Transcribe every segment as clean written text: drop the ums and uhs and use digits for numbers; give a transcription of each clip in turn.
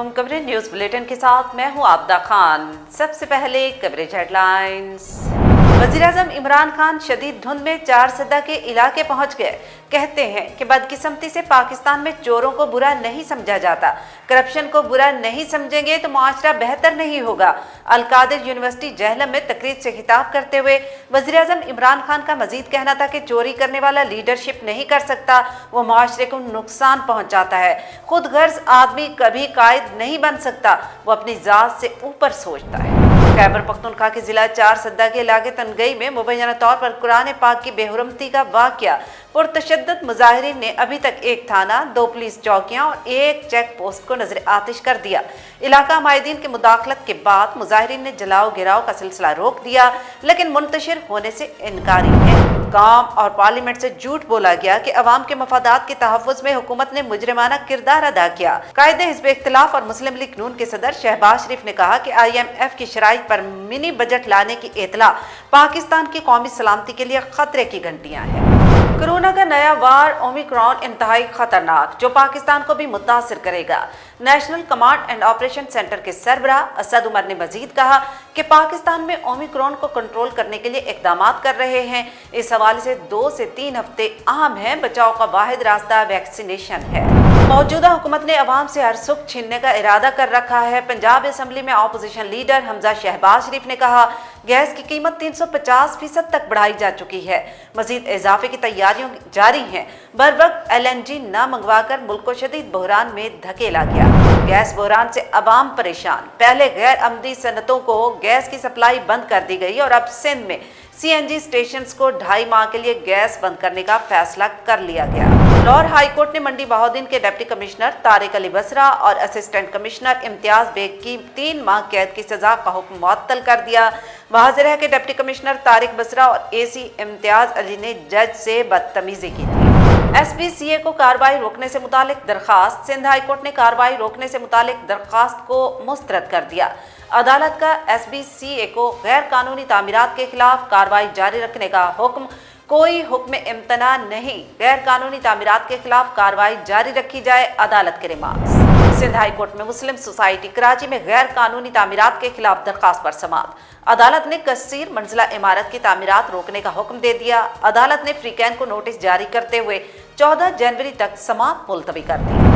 अलैकुम। Coverage news bulletin के साथ मैं हूं आबदा खान। सबसे पहले कवरेज हेडलाइंस। वज़ीर-ए-आज़म इमरान खान शदीद धुंध में चारसदा के इलाके पहुंच गए। कहते हैं कि बदकिस्मती से पाकिस्तान में चोरों को बुरा नहीं समझा जाता, करप्शन को बुरा नहीं समझेंगे तो मुआशरा बेहतर नहीं होगा। अल-कादिर यूनिवर्सिटी जहलम में तकरीर से खिताब करते हुए वज़ीर-ए-आज़म इमरान खान का मजीद कहना था कि चोरी करने वाला लीडरशिप नहीं कर सकता, वो मुआशरे को नुकसान पहुंचाता है। खुद गर्ज आदमी कभी कायद नहीं बन सकता, वो अपनी जात से ऊपर सोचता है। खैबर पख्तूनख्वा के जिला चारसदा के इलाके तनगई में मुबैना तौर पर कुरान पाक की बेहुरमती का वाक़या पुरतशद्दुद मुजाहिरीन ने अभी तक एक थाना, 2 पुलिस चौकियां और 1 चेक पोस्ट को नजर आतिश कर दिया। इलाका माहिदीन के मुदाखलत के बाद मुजाहिरीन ने जलाओ गिराओ का सिलसिला रोक दिया, लेकिन मुंतशिर होने से इनकारी है। कौम और पार्लियामेंट से झूठ बोला गया कि अवाम के मफादात के तहफ़्फ़ुज़ में हुकूमत ने मुजरिमाना किरदार अदा किया। कायदे हिज़्ब इख्तिलाफ और मुस्लिम लीग नून के सदर शहबाज शरीफ ने कहा कि IMF की शराइत पर मिनी बजट लाने की इतला पाकिस्तान की कौमी सलामती के लिए खतरे की घंटियां हैं। कोरोना का नया वार ओमिक्रॉन इंतहाई खतरनाक, जो पाकिस्तान को भी मुतासिर करेगा। National command and operation centre के सरबराह असद उमर ने मजीद कहा कि पाकिस्तान में ओमिक्रॉन को कंट्रोल करने के लिए इकदाम कर रहे हैं। इस हवाले से 2 से 3 हफ्ते अहम हैं। बचाव का वाहिद रास्ता वैक्सीनेशन है। मौजूदा हुकूमत ने अवाम से हर सुख छीनने का इरादा कर रखा है। पंजाब असम्बली में अपोजिशन लीडर हमजा शहबाज शरीफ ने कहा, गैस की कीमत 350% तक बढ़ाई जा चुकी है। मजीद इजाफे की तैयारियां जारी हैं। बर वक्त LNG न मंगवा कर मुल्क को शदीद बहरान में धकेला गया। गैस बहरान से अवाम परेशान। पहले गैर अमदी सनतों को गैस की सप्लाई बंद कर दी गई और अब सिंध में CNG स्टेशन को 2.5 माह के लिए गैस बंद करने का फैसला कर लिया गया। लाहौर हाई कोर्ट ने मंडी बहाउद्दीन के डिप्टी कमिश्नर तारिक अली बसरा और असिस्टेंट कमिश्नर इम्तियाज बेग की 3 माह कैद की सजा का हुक्म मुअत्तल कर दिया। वाज़ेह है कि डिप्टी कमिश्नर तारिक बसरा और AC इम्तियाज अली ने जज से बदतमीजी की थी। SPCA को कार्रवाई रोकने से मुतालिक दरखास्त। सिंध हाई कोर्ट ने कार्रवाई रोकने से मुतालिक दरखास्त को मुस्तरद कर दिया। अदालत का SPCA को गैर कानूनी तामीरात के खिलाफ कार्रवाई जारी रखने का हुक्म। कोई हुक्म इम्तना नहीं, गैर कानूनी तामीरात के खिलाफ कार्रवाई जारी रखी जाए, अदालत के रिमार्क्स। सिंध हाई कोर्ट में मुस्लिम सोसाइटी कराची में गैर कानूनी तामीरात के खिलाफ दरखास्त पर समाअत। अदालत ने कसीर मंजिला इमारत की तामीरात रोकने का हुक्म दे दिया। अदालत ने फ्रीकैन को नोटिस जारी करते हुए 14 जनवरी तक समाअत मुलतवी कर दी।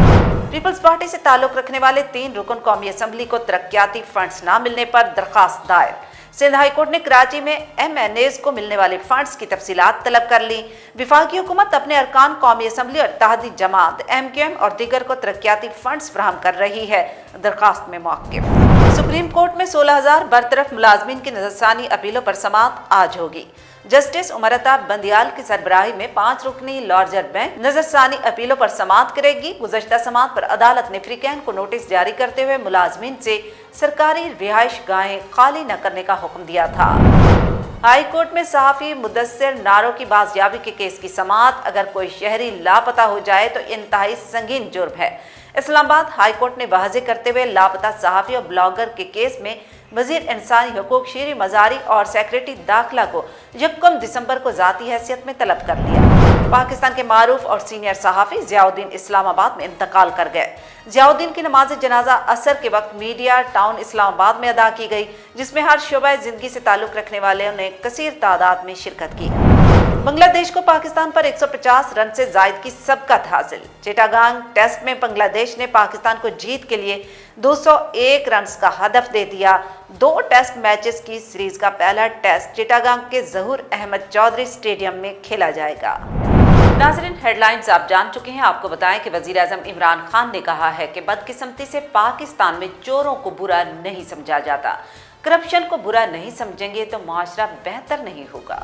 पीपल्स पार्टी से ताल्लुक रखने वाले 3 रुकन कौमी असम्बली को तरक्याती फंड्स न मिलने पर दरखास्त दायर। सिंध हाई कोर्ट ने कराची में MNAs को मिलने वाले फंड्स की तफसीलात तलब कर ली। विफाकी हुकूमत अपने अरकान कौमी असम्बली और इत्तेहादी जमात MQM और दीगर को तरक्याती फंड्स फराहम कर रही है। दरखास्त में मौक़िफ़। सुप्रीम कोर्ट में 16,000 बरतरफ मुलाजमीन की नज़रसानी अपीलों पर समाअत आज होगी। जस्टिस उमरता बंदियाल की सरबराही में 5 रुकनी लार्जर बेंच नजरसानी अपीलों पर समाअत करेगी। गुज़श्ता समाअत पर अदालत ने फ्रीकैन को नोटिस जारी करते हुए मुलाजमीन से सरकारी रिहाइश गाहें खाली न करने का हुक्म दिया था। हाई कोर्ट में सहाफ़ी मुदस्सिर नारो की बाजियाबी के केस की समाअत। अगर कोई शहरी लापता हो जाए तो इंतहाई संगीन जुर्म है। इस्लामाबाद हाई कोर्ट ने वाज़ेह करते हुए लापता सहाफ़ी और ब्लॉगर के केस में वज़ीर इंसानी हुकूक शीरी मज़ारी और सेक्रेटरी दाखिला को 1 दिसंबर को ज़ाती हैसियत में तलब कर लिया। पाकिस्तान के मारूफ और सीनियर सहाफ़ी ज़ियाउद्दीन इस्लामाबाद में इंतकाल कर गए। ज़ियाउद्दीन की नमाज जनाजा असर के वक्त मीडिया टाउन इस्लामाबाद में अदा की गई, जिसमें हर शोबा ज़िंदगी से ताल्लुक़ रखने वाले ने कसीर तादाद में शिरकत की। बांग्लादेश को पाकिस्तान पर 150 रन से जायद की सबकत हासिल। चिटागांग टेस्ट में बांग्लादेश ने पाकिस्तान को जीत के लिए 201 रन का हदफ दे दिया। 2 टेस्ट मैचेस की सीरीज का पहला टेस्ट चिटागांग के ज़हूर अहमद चौधरी स्टेडियम में खेला जाएगा। नाज़रीन, हेडलाइंस आप जान चुके हैं। आपको बताएं कि वज़ीर-ए-आज़म इमरान खान ने कहा है कि बदकिस्मती से पाकिस्तान में चोरों को बुरा नहीं समझा जाता, करप्शन को बुरा नहीं समझेंगे तो मुआशरा बेहतर नहीं होगा।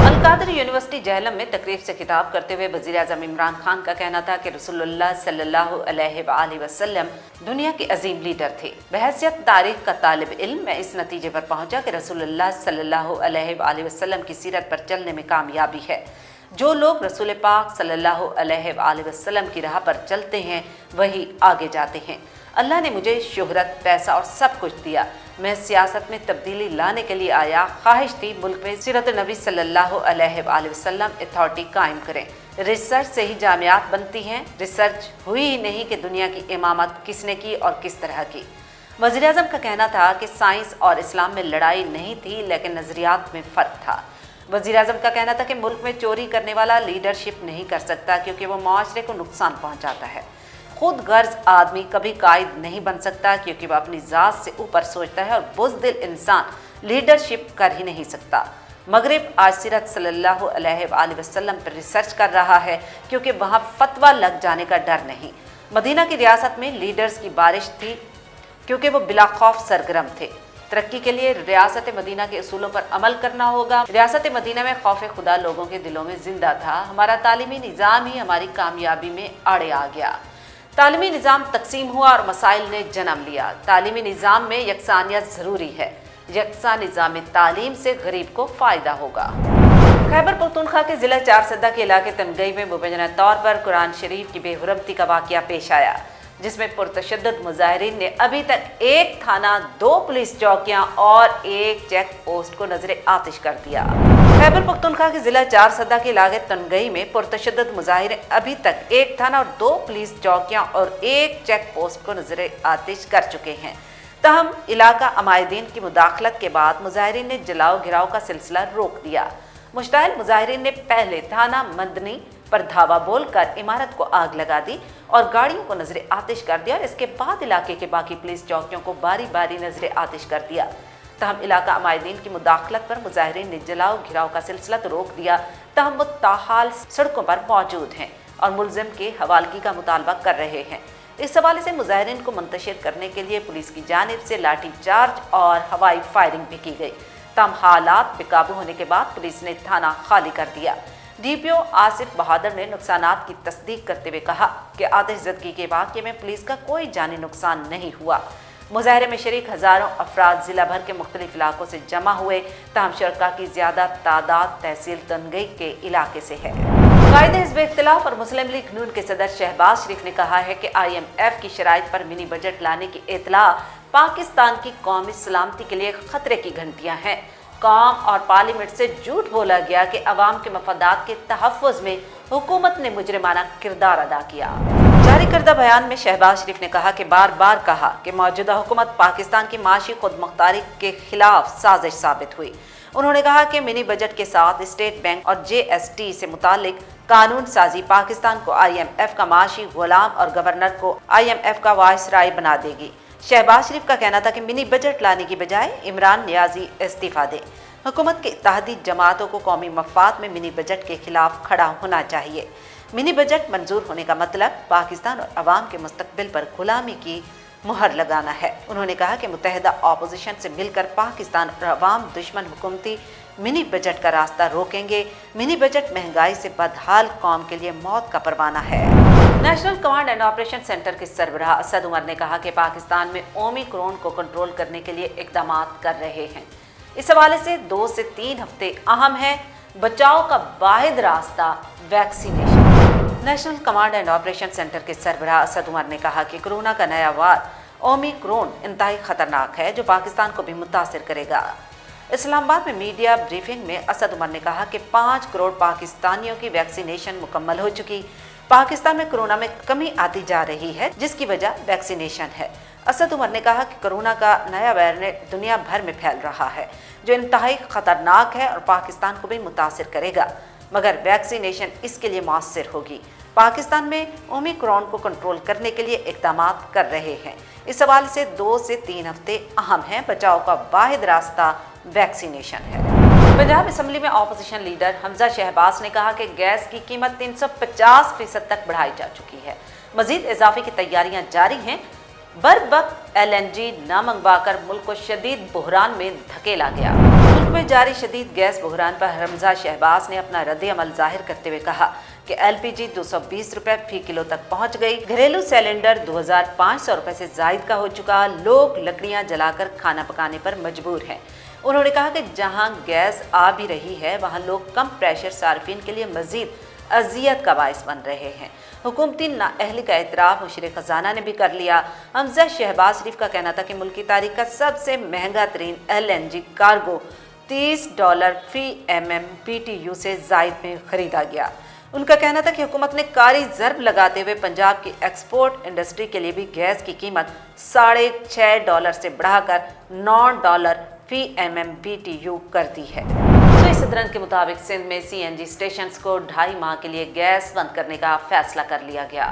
अल-कादिर यूनिवर्सिटी जहलम में तकरीर से खिताब करते हुए वज़ीर-ए-आज़म इमरान खान का कहना था कि रसूलुल्लाह सल्लल्लाहु अलैहि वसल्लम दुनिया के अजीम लीडर थे। बहैसियत तारीख का तालिब इल्म मैं इस नतीजे पर पहुंचा कि रसूलुल्लाह सल्लल्लाहु अलैहि वसल्लम की सीरत पर चलने में कामयाबी है। जो लोग रसूल पाक सल्लल्लाहु अलैहि वसल्लम की राह पर चलते हैं वही आगे जाते हैं। अल्लाह ने मुझे शोहरत, पैसा और सब कुछ दिया। मैं सियासत में तब्दीली लाने के लिए आया। ख्वाहिश थी मुल्क में सीरत नबी सल्लल्लाहु अलैहि वसल्लम अथॉरिटी कायम करें। रिसर्च से ही जामियात बनती हैं। रिसर्च हुई ही नहीं कि दुनिया की इमामत किसने की और किस तरह की। वज़ीर आज़म का कहना था कि साइंस और इस्लाम में लड़ाई नहीं थी, लेकिन नज़रियात में फ़र्क था। वज़ीर आज़म का कहना था कि मुल्क में चोरी करने वाला लीडरशिप नहीं कर सकता, क्योंकि वो माशरे को नुकसान पहुँचाता है। खुद गर्ज आदमी कभी कायद नहीं बन सकता, क्योंकि वह अपनी ज़ात से ऊपर सोचता है, और बुज़दिल इंसान लीडरशिप कर ही नहीं सकता। मगरिब आज सीरत सल्लल्लाहु अलैहि वसल्लम पर रिसर्च कर रहा है, क्योंकि वहाँ फतवा लग जाने का डर नहीं। मदीना की रियासत में लीडर्स की बारिश थी, क्योंकि वो बिला खौफ सरगर्म थे। तरक्की के लिए रियासत मदीना के असूलों पर अमल करना होगा। रियासत मदीना में खौफ खुदा लोगों के दिलों में जिंदा था। हमारा तालीमी निज़ाम ही हमारी कामयाबी में आड़े आ गया। तालीमी निज़ाम तकसीम हुआ और मसाइल ने जन्म लिया। तालीमी निज़ाम में यकसानियत ज़रूरी है। यकसा निज़ाम तालीम से गरीब को फ़ायदा होगा। खैबर पख्तूनख्वा के ज़िला चारसदा के इलाके तनगई में मुबैना तौर पर कुरान शरीफ की बेहुरमती का वाक़या पेश आया, जिसमें पुरतशद्दुद मुजाहिरीन ने अभी तक एक थाना, 2 पुलिस चौकियां और 1 चेक पोस्ट को नजरे आतिश कर दिया। खैबर पख्तूनख्वा के ज़िला चारसदा के इलाके तनगई में पुरतशद्दुद मुजाहिरीन अभी तक 1 थाना और 2 पुलिस चौकियां और 1 चेक पोस्ट को नजरे आतिश कर चुके हैं। तहम इलाका अमायदीन की मुदाखलत के बाद मुजाहिरीन ने जलाओ गिराव का सिलसिला रोक दिया। मुश्ताइल मुजाहिरीन ने पहले थाना मदनी पर धावा बोलकर इमारत को आग लगा दी और गाड़ियों को नजरे आतिश कर दिया, और इसके बाद इलाके के बाकी पुलिस चौकियों को बारी बारी नजरे आतिश कर दिया। तहम इलाका अमायदीन की मुदाखलत पर मुजाहिरीन ने जलाओ घिराव का सिलसिला तो रोक दिया, तहम वो ताहाल सड़कों पर मौजूद हैं और मुलजिम के हवालगी का मुतालबा कर रहे हैं। इस हवाले से मुजाहिरीन को मुंतशिर करने के लिए पुलिस की जानिब से लाठी चार्ज और हवाई फायरिंग भी की गई। तहम हालात बेकाबू होने के बाद पुलिस ने थाना खाली कर दिया। डीपीओ आसिफ बहादुर ने नुकसानात की तस्दीक करते हुए कहा कि आतिशज़दगी के वाक़ये में पुलिस का कोई जानी नुकसान नहीं हुआ। मुजाहरे में शरीक हज़ारों अफराद ज़िला भर के मुख्तलिफ इलाकों से जमा हुए, तहम शुरका की ज़्यादा तादाद तहसील तनगई के इलाके से है। कायदे हिज़्ब इख्तिलाफ और मुस्लिम लीग नून के सदर शहबाज शरीफ ने कहा है कि IMF की शराइत पर मिनी बजट लाने की इतला पाकिस्तान की कौमी सलामती के लिए खतरे की घंटियाँ हैं। कौम और पार्लियामेंट से झूठ बोला गया कि अवाम के मफादात के तहफ़्फ़ुज़ में हुकूमत ने मुजरिमाना किरदार अदा किया। जारी करदा बयान में शहबाज शरीफ ने कहा कि बार बार कहा कि मौजूदा हुकूमत पाकिस्तान की माशी खुदमुख्तारी के खिलाफ साजिश साबित हुई। उन्होंने कहा कि मिनी बजट के साथ स्टेट बैंक और JST से मुतालिक कानून साजी पाकिस्तान को IMF का माशी गुलाम और गवर्नर को IMF का वाइसराय बना देगी। शहबाज शरीफ का कहना था कि मिनी बजट लाने की बजाय इमरान नियाजी इस्तीफा दे। हुकूमत के इत्तेहादी जमातों को कौमी मफाद में मिनी बजट के खिलाफ खड़ा होना चाहिए। मिनी बजट मंजूर होने का मतलब पाकिस्तान और अवाम के मुस्तकबिल पर गुलामी की मुहर लगाना है। उन्होंने कहा कि मुत्तहिदा अपोजिशन से मिलकर पाकिस्तान और अवाम दुश्मन हुकूमती मिनी बजट का रास्ता रोकेंगे। मिनी बजट महंगाई से बदहाल कौम के लिए मौत का परवाना है। National command and operation centre के सरबराह असद उमर ने कहा कि पाकिस्तान में ओमिक्रॉन को कंट्रोल करने के लिए इक़दाम कर रहे हैं। इस हवाले से 2 से 3 हफ्ते अहम हैं। बचाव का वाहिद रास्ता vaccination. National command and operation centre के सरबराह असद उमर ने कहा कि कोरोना का नया वार ओमिक्रॉन इंतहाई खतरनाक है, जो पाकिस्तान को भी मुतासिर करेगा। इस्लामाबाद में मीडिया ब्रीफिंग में असद उमर ने कहा कि 5 करोड़ पाकिस्तानियों की वैक्सीनेशन मुकम्मल हो चुकी। पाकिस्तान में कोरोना में कमी आती जा रही है, जिसकी वजह वैक्सीनेशन है। असद उमर ने कहा कि कोरोना का नया वेरिएंट दुनिया भर में फैल रहा है, जो इंतहाई खतरनाक है और पाकिस्तान को भी मुतासिर करेगा, मगर वैक्सीनेशन इसके लिए मौसर होगी। पाकिस्तान में ओमिक्रॉन को कंट्रोल करने के लिए इक़दाम कर रहे हैं। इस हवाले से 2 से 3 हफ्ते अहम हैं। बचाव का वाहिद रास्ता वैक्सीनेशन है। पंजाब असम्बली में अपोजिशन लीडर हमजा शहबाज ने कहा कि गैस की कीमत 350% तक बढ़ाई जा चुकी है। मजीद इजाफे की तैयारियां जारी हैं। बरवक्त LNG न मंगवाकर मुल्क को शदीद बहरान में धकेला गया। मुल्क में जारी शदीद गैस बहरान पर हमजा शहबाज ने अपना रद्द-ए-अमल जाहिर करते हुए कहा कि LPG 220 रुपए फी किलो तक पहुंच गई। घरेलू सिलेंडर 2500 रुपए से जायद का हो चुका। लोग लकड़ियां जलाकर खाना पकाने पर मजबूर हैं। उन्होंने कहा कि जहां गैस आ भी रही है वहां लोग कम प्रेशर सार्फिन के लिए मजीद अजियत का बायस बन रहे हैं। हुकूमती नाअहली का एतराफ़ मुशीर ख़जाना ने भी कर लिया। हमजा शहबाज शरीफ का कहना था कि मुल्क की तारीख का सबसे महंगा तरीन LNG कार्गो $30 फी MMBTU से जायद में खरीदा गया। उनका कहना था कि हुकूमत ने कारी ज़रब लगाते हुए पंजाब की एक्सपोर्ट इंडस्ट्री के लिए भी गैस की कीमत $6.5 से बढ़ाकर $9 फी MMBTU कर दी है। सुई सदरन के मुताबिक सिंध में CNG स्टेशंस को 2.5 माह के लिए गैस बंद करने का फैसला कर लिया गया।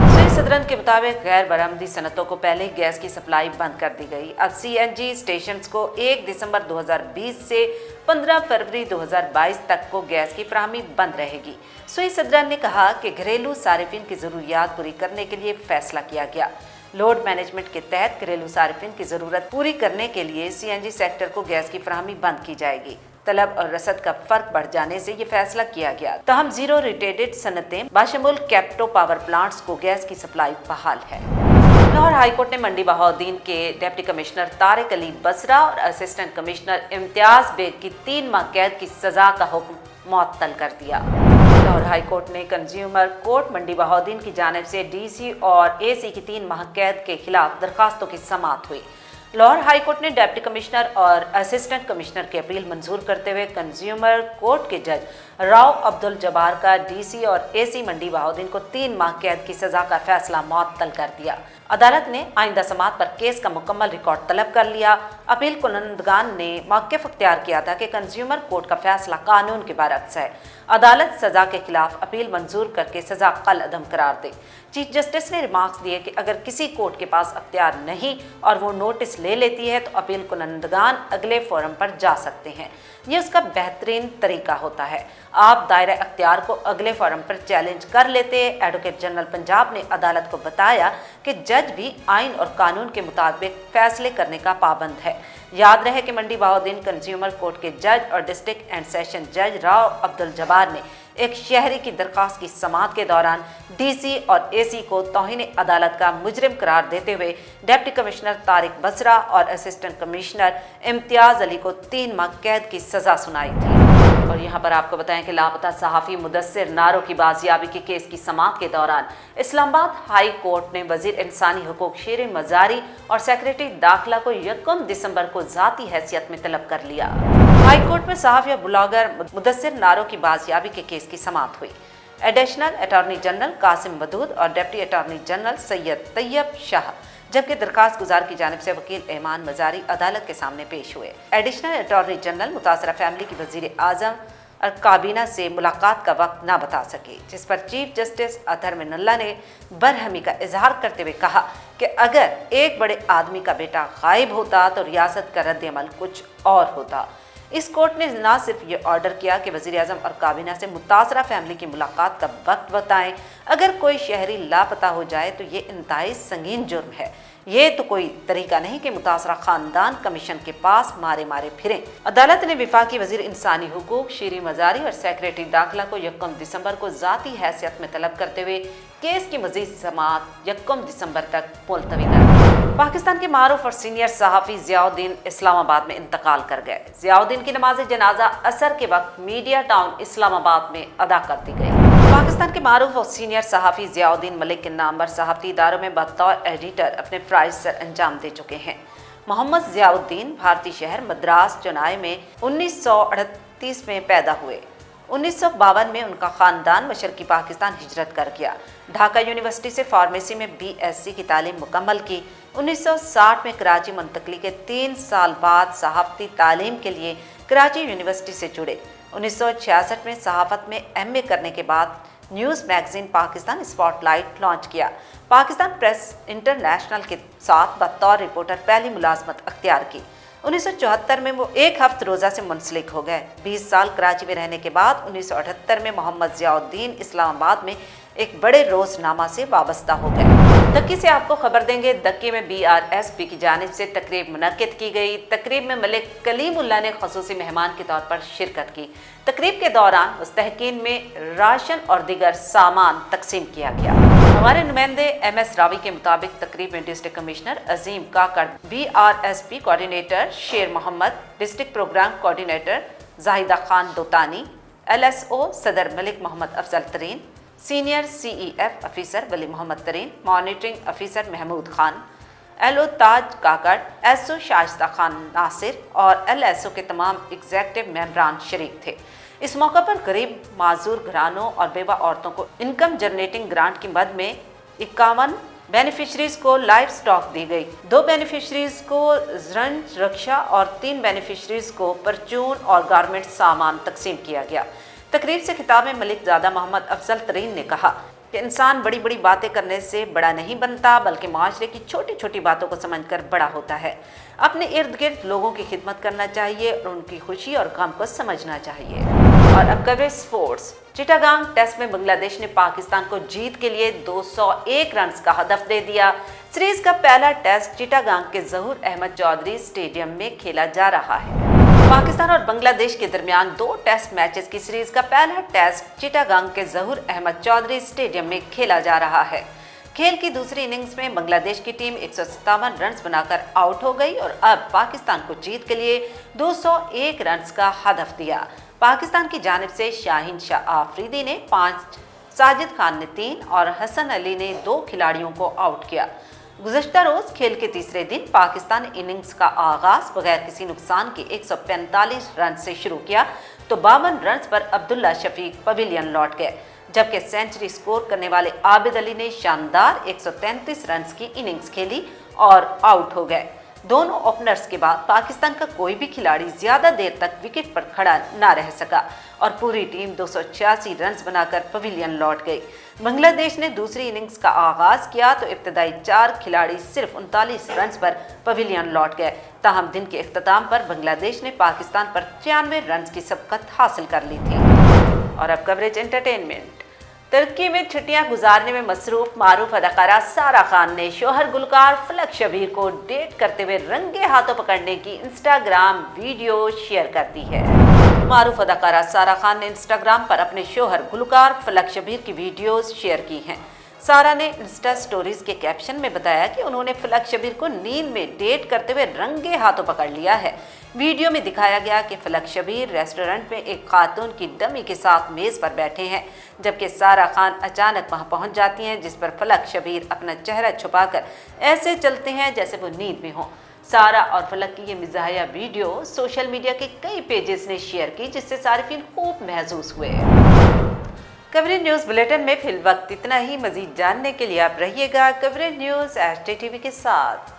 सुई सदरन के मुताबिक गैर बरामदी सनतों को पहले गैस की सप्लाई बंद कर दी गई। अब CNG स्टेशंस को 1 दिसंबर 2020 से 15 फरवरी 2022 तक को गैस की फराहमी बंद रहेगी। सुई सदरन ने कहा कि घरेलू सारिफिन की ज़रूरियात पूरी करने के लिए फैसला किया गया। लोड मैनेजमेंट के तहत घरेलू सारिफिन की ज़रूरत पूरी करने के लिए CNG सेक्टर को गैस की फराहमी बंद की जाएगी। तलब और रसद का फर्क बढ़ जाने से ये फैसला किया गया। तहम जीरो रेटेड सनतें बाशमुल कैप्टो पावर प्लांट्स को गैस की सप्लाई बहाल है। लाहौर हाईकोर्ट ने मंडी बहाउद्दीन के डिप्टी कमिश्नर तारिक अली बसरा और असिस्टेंट कमिश्नर इम्तियाज बेग की 3 माह कैद की सजा का हुक्म मुअत्तल कर दिया। लाहौर हाईकोर्ट ने कंज्यूमर कोर्ट मंडी बहाउद्दीन की जानिब से DC और AC की 3 माह कैद के खिलाफ दरखास्तों की समाअत हुई। लाहौर हाई कोर्ट ने डिप्टी कमिश्नर और असिस्टेंट कमिश्नर की अपील मंजूर करते हुए कंज्यूमर कोर्ट के जज राव अब्दुल जब्बार का DC और AC मंडी बहाउद्दीन को 3 माह कैद की सजा का फैसला मुअत्तल कर दिया। अदालत ने आइंदा समाअत पर केस का मुकम्मल रिकॉर्ड तलब कर लिया। अपील कुनंदगान ने मौक़िफ़ अख्तियार किया था कि कंज्यूमर कोर्ट का फैसला कानून के बरअक्स है। अदालत सजा के खिलाफ अपील मंजूर करके सजा कल अदम करार दे। चीफ जस्टिस ने रिमार्क्स दिए कि अगर किसी कोर्ट के पास अख्तियार नहीं और वो नोटिस ले लेती है तो अपील कुनंदगान अगले फोरम पर जा सकते हैं। ये उसका बेहतरीन तरीका होता है। आप दायरा अख्तियार को अगले फोरम पर चैलेंज कर लेते। एडवोकेट जनरल पंजाब ने अदालत को बताया कि जज भी आइन और कानून के मुताबिक फैसले करने का पाबंद है। याद रहे कि मंडी बहाउद्दीन कंज्यूमर कोर्ट के जज और डिस्ट्रिक्ट एंड सेशन जज राव अब्दुल जब्बार ने एक शहरी की दरख्वास्त की समाअत के दौरान DC और AC को तौहीन अदालत का मुजरिम करार देते हुए डिप्टी कमिश्नर तारिक बसरा और असिस्टेंट कमिश्नर इम्तियाज अली को 3 माह कैद की सजा सुनाई थी। और यहाँ पर आपको बताएं कि लापता सहाफ़ी मुदस्सिर नारो की बाजियाबी के केस की समाअत के दौरान इस्लामाबाद हाई कोर्ट ने वज़ीर इंसानी हुकूक शीर मज़ारी और सेक्रेटरी दाखिला को 1 दिसंबर को ज़ाती हैसियत में तलब कर लिया। हाई कोर्ट में सहाफ़ी और ब्लॉगर मुदस्सिर नारो की बाजियाबी के केस की समाअत हुई। Additional attorney general Qasim Wadood और deputy attorney general Syed Tayyab Shah जबकि दरखास्त गुजार की जानिब से वकील एमान मज़ारी अदालत के सामने पेश हुए। एडिशनल अटॉर्नी जनरल मुतासरा फैमिली की वज़ीर आज़म और काबीना से मुलाकात का वक्त ना बता सके, जिस पर चीफ जस्टिस अतहर मिनल्ला ने बरहमी का इजहार करते हुए कहा कि अगर एक बड़े आदमी का बेटा गायब होता तो रियासत का रद्द-ए-अमल कुछ और होता। इस कोर्ट ने न सिर्फ ये ऑर्डर किया कि वज़ीर आज़म और काबीना से मुतासरा फैमिली की मुलाकात का वक्त बताएं। अगर कोई शहरी लापता हो जाए तो ये इंतहाई संगीन जुर्म है। ये तो कोई तरीका नहीं कि मुतासरा खानदान कमीशन के पास मारे मारे फिरें। अदालत ने वफाकी वज़ीर इंसानी हुकूक शीरी मज़ारी और सेक्रेटरी दाखिला को 1 दिसंबर को ज़ाती हैसियत में तलब करते हुए केस की मज़ीद समाअत 1 दिसंबर तक मुलतवी कर दी। पाकिस्तान के मारूफ और सीनियर सहाफ़ी ज़ियाउद्दीन इस्लामाबाद में इंतकाल कर गए। ज़ियाउद्दीन की नमाज जनाजा असर के वक्त मीडिया टाउन इस्लामाबाद में अदा कर दी गई। पाकिस्तान के मारूफ और सीनियर सहाफ़ी ज़ियाउद्दीन मलिक के नामवर सहाफ़ती इदारों में बतौर एडिटर अपने फ़राइज़ सर अंजाम दे चुके हैं। मोहम्मद ज़ियाउद्दीन भारतीय शहर मद्रास चेन्नई में 1938 में पैदा हुए। 1952 में उनका ख़ानदान मशरक़ी पाकिस्तान हिजरत कर गया। ढाका यूनिवर्सिटी से फार्मेसी में BSc की तालीम मुकम्मल की। 1960 में कराची मुंतकली के 3 साल बाद सहाफ़ती तालीम के लिए कराची यूनिवर्सिटी से जुड़े। 1966 में सहाफ़त में MA करने के बाद news magazine Pakistan spotlight launch किया। पाकिस्तान प्रेस इंटरनेशनल के साथ बतौर रिपोर्टर पहली मुलाजमत अख्तियार की। 1974 में वो एक हफ्त रोज़ा से मुंसलिक हो गए। 20 साल कराची में रहने के बाद 1978 में मोहम्मद ज़ियाउद्दीन इस्लामाबाद में एक बड़े रोजनामा से वाबस्ता हो गए। दक्की से आपको खबर देंगे, दक्की में BRSP की जानिब से तकरीब मुनक्किद की गई। तकरीब में मलिक कलीमुल्लाह ने खसूसी मेहमान के तौर पर शिरकत की। तकरीब के दौरान मुस्तहकीन में राशन और दीगर सामान तकसीम किया गया। हमारे नुमाइंदे MS रावी के मुताबिक तकरीब में district commissioner Azeem Kakar, BRSP coordinator Sher Mohammad, district programme coordinator Zahida Khan Dotani, LSO सदर Malik Mohammad Afzal Tareen, senior CEF officer Wali Mohammad Tareen, monitoring officer Mahmood Khan, LO Taj Kakar, SO Shaista Khan Nasir और LSO के तमाम एग्जेक्टिव मेंबरान शरीक थे। इस मौका पर गरीब माजूर घरानों और बेवा औरतों को इनकम जनरेटिंग ग्रांट की मद में 51 बेनिफिशरीज को लाइव स्टॉक दी गई, 2 बेनिफिशरीज को रंज रक्षा और 3 बेनिफिशरीज को परचून और गारमेंट सामान तकसीम किया गया। तकरीब से खिताब में मलिक ज़ादा मोहम्मद अफजल तरीन ने कहा कि इंसान बड़ी बड़ी बातें करने से बड़ा नहीं बनता, बल्कि माशरे की छोटी छोटी बातों को समझकर बड़ा होता है। अपने इर्द गिर्द लोगों की खिदमत करना चाहिए और उनकी खुशी और गम को समझना चाहिए। और अब कवरेज स्पोर्ट्स। चिटागांग टेस्ट में बांग्लादेश ने पाकिस्तान को जीत के लिए 201 रन का हदफ दे दिया। सीरीज का पहला टेस्ट चिटागांग के जहूर अहमद चौधरी स्टेडियम में खेला जा रहा है। पाकिस्तान और बांग्लादेश के दरमियान 2 टेस्ट मैचेस की सीरीज का पहला टेस्ट चिटागांग के जहूर अहमद चौधरी स्टेडियम में खेला जा रहा है। खेल की दूसरी इनिंग्स में बांग्लादेश की टीम 157 रन बनाकर आउट हो गई और अब पाकिस्तान को जीत के लिए 201 रन का हदफ दिया। पाकिस्तान की जानिब से शाहीन शाह आफरीदी ने 5, साजिद खान ने 3 और हसन अली ने 2 खिलाड़ियों को आउट किया। गुज़श्ता रोज खेल के तीसरे दिन पाकिस्तान इनिंग्स का आगाज बगैर किसी नुकसान के 145 रन से शुरू किया तो 52 रन पर अब्दुल्ला शफीक पवेलियन लौट गए, जबकि सेंचुरी स्कोर करने वाले आबिद अली ने शानदार 133 रन की इनिंग्स खेली और आउट हो गए। दोनों ओपनर्स के बाद पाकिस्तान का कोई भी खिलाड़ी ज्यादा देर तक विकेट पर खड़ा ना रह सका और पूरी टीम 286 रन बनाकर पवेलियन लौट गई। बांग्लादेश ने दूसरी इनिंग्स का आगाज किया तो इब्तदाई 4 खिलाड़ी सिर्फ 39 रन पर पवेलियन लौट गए। ताहम दिन के इख्तिताम पर बांग्लादेश ने पाकिस्तान पर 93 रन की सबकत हासिल कर ली थी। और अब कवरेज एंटरटेनमेंट। तुर्की में छुट्टियां गुजारने में मसरूफ मारूफ अदाकारा सारा खान ने शोहर गुलकार फलक शबीर को डेट करते हुए रंगे हाथों पकड़ने की इंस्टाग्राम वीडियो शेयर कर दी है। मारूफ अदाकारा सारा खान ने इंस्टाग्राम पर अपने शोहर गुलकार फलक शबीर की वीडियोस शेयर की हैं। सारा ने इंस्टा स्टोरीज के कैप्शन में बताया कि उन्होंने फलक शबीर को नींद में डेट करते हुए रंगे हाथों पकड़ लिया है। वीडियो में दिखाया गया कि फलक शबीर रेस्टोरेंट में एक खातून की डमी के साथ मेज पर बैठे हैं, जबकि सारा खान अचानक वहां पहुंच जाती हैं, जिस पर फलक शबीर अपना चेहरा छुपाकर ऐसे चलते हैं जैसे वो नींद में हों। सारा और फलक की ये मिजाहिया वीडियो सोशल मीडिया के कई पेजेस ने शेयर की, जिससे सारिफिन खूब महसूस हुए। कवरेज न्यूज़ बुलेटिन में फिल वक्त इतना ही। मजीद जानने के लिए आप रहिएगा कवरेज न्यूज़ HT TV के साथ।